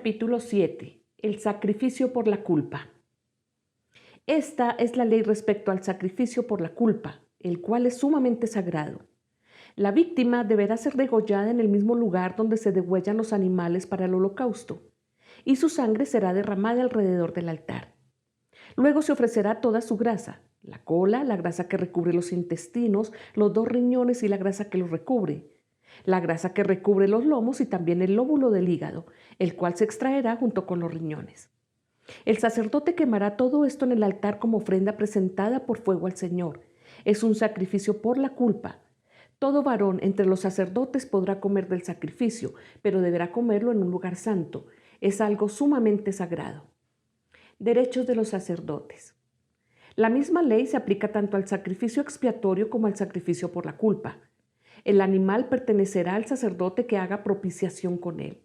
capítulo 7. El sacrificio por la culpa. Esta es la ley respecto al sacrificio por la culpa, el cual es sumamente sagrado. La víctima deberá ser degollada en el mismo lugar donde se degüellan los animales para el holocausto, y su sangre será derramada alrededor del altar. Luego se ofrecerá toda su grasa, la cola, la grasa que recubre los intestinos, los 2 riñones y la grasa que los recubre, la grasa que recubre los lomos y también el lóbulo del hígado, el cual se extraerá junto con los riñones. El sacerdote quemará todo esto en el altar como ofrenda presentada por fuego al Señor. Es un sacrificio por la culpa. Todo varón entre los sacerdotes podrá comer del sacrificio, pero deberá comerlo en un lugar santo. Es algo sumamente sagrado. Derechos de los sacerdotes. La misma ley se aplica tanto al sacrificio expiatorio como al sacrificio por la culpa. El animal pertenecerá al sacerdote que haga propiciación con él.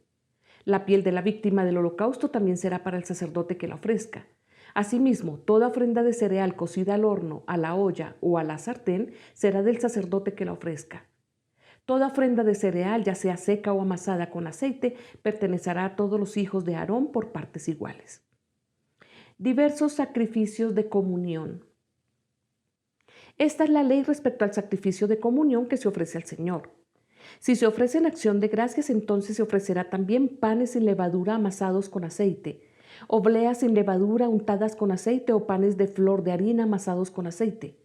La piel de la víctima del holocausto también será para el sacerdote que la ofrezca. Asimismo, toda ofrenda de cereal cocida al horno, a la olla o a la sartén será del sacerdote que la ofrezca. Toda ofrenda de cereal, ya sea seca o amasada con aceite, pertenecerá a todos los hijos de Aarón por partes iguales. Diversos sacrificios de comunión. Esta es la ley respecto al sacrificio de comunión que se ofrece al Señor. Si se ofrece en acción de gracias, entonces se ofrecerá también panes sin levadura amasados con aceite, obleas sin levadura untadas con aceite o panes de flor de harina amasados con aceite.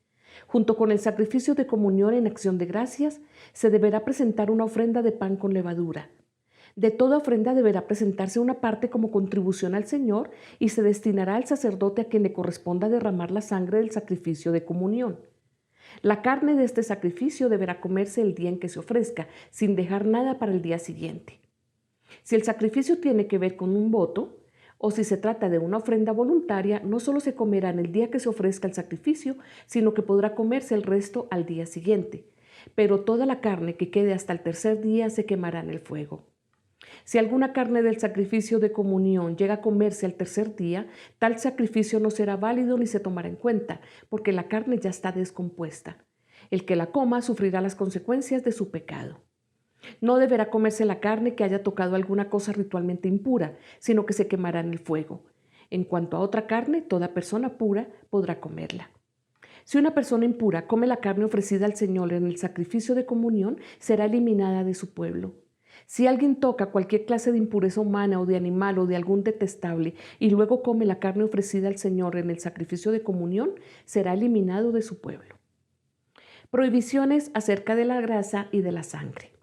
Junto con el sacrificio de comunión en acción de gracias, se deberá presentar una ofrenda de pan con levadura. De toda ofrenda deberá presentarse una parte como contribución al Señor y se destinará al sacerdote a quien le corresponda derramar la sangre del sacrificio de comunión. La carne de este sacrificio deberá comerse el día en que se ofrezca, sin dejar nada para el día siguiente. Si el sacrificio tiene que ver con un voto, o si se trata de una ofrenda voluntaria, no solo se comerá en el día que se ofrezca el sacrificio, sino que podrá comerse el resto al día siguiente. Pero toda la carne que quede hasta el tercer día se quemará en el fuego. Si alguna carne del sacrificio de comunión llega a comerse al tercer día, tal sacrificio no será válido ni se tomará en cuenta, porque la carne ya está descompuesta. El que la coma sufrirá las consecuencias de su pecado. No deberá comerse la carne que haya tocado alguna cosa ritualmente impura, sino que se quemará en el fuego. En cuanto a otra carne, toda persona pura podrá comerla. Si una persona impura come la carne ofrecida al Señor en el sacrificio de comunión, será eliminada de su pueblo. Si alguien toca cualquier clase de impureza humana o de animal o de algún detestable y luego come la carne ofrecida al Señor en el sacrificio de comunión, será eliminado de su pueblo. Prohibiciones acerca de la grasa y de la sangre.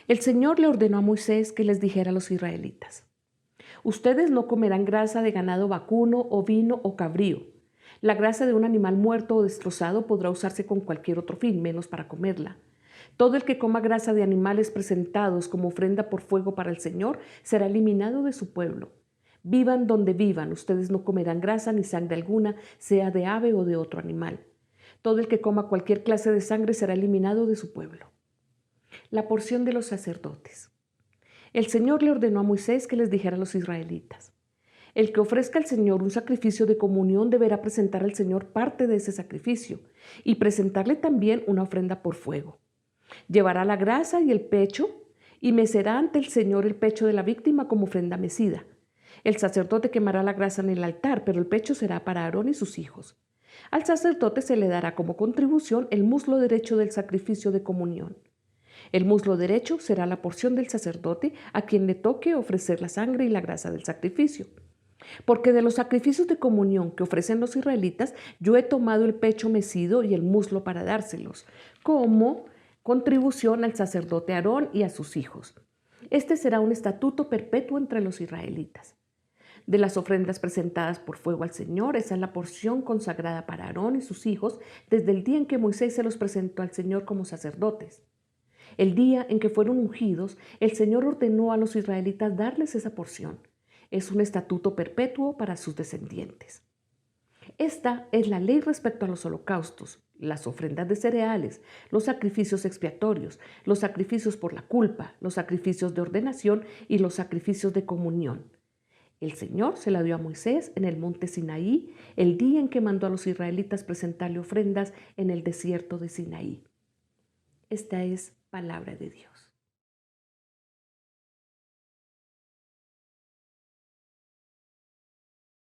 El Señor le ordenó a Moisés que les dijera a los israelitas: ustedes no comerán grasa de ganado vacuno, ovino o cabrío. La grasa de un animal muerto o destrozado podrá usarse con cualquier otro fin, menos para comerla. Todo el que coma grasa de animales presentados como ofrenda por fuego para el Señor será eliminado de su pueblo. Vivan donde vivan, ustedes no comerán grasa ni sangre alguna, sea de ave o de otro animal. Todo el que coma cualquier clase de sangre será eliminado de su pueblo. La porción de los sacerdotes. El Señor le ordenó a Moisés que les dijera a los israelitas: el que ofrezca al Señor un sacrificio de comunión deberá presentar al Señor parte de ese sacrificio y presentarle también una ofrenda por fuego. Llevará la grasa y el pecho y mecerá ante el Señor el pecho de la víctima como ofrenda mecida. El sacerdote quemará la grasa en el altar, pero el pecho será para Aarón y sus hijos. Al sacerdote se le dará como contribución el muslo derecho del sacrificio de comunión. El muslo derecho será la porción del sacerdote a quien le toque ofrecer la sangre y la grasa del sacrificio. Porque de los sacrificios de comunión que ofrecen los israelitas, yo he tomado el pecho mecido y el muslo para dárselos, como contribución al sacerdote Aarón y a sus hijos. Este será un estatuto perpetuo entre los israelitas. De las ofrendas presentadas por fuego al Señor, esa es la porción consagrada para Aarón y sus hijos desde el día en que Moisés se los presentó al Señor como sacerdotes. El día en que fueron ungidos, el Señor ordenó a los israelitas darles esa porción. Es un estatuto perpetuo para sus descendientes. Esta es la ley respecto a los holocaustos, las ofrendas de cereales, los sacrificios expiatorios, los sacrificios por la culpa, los sacrificios de ordenación y los sacrificios de comunión. El Señor se la dio a Moisés en el monte Sinaí, el día en que mandó a los israelitas presentarle ofrendas en el desierto de Sinaí. Esta es palabra de Dios.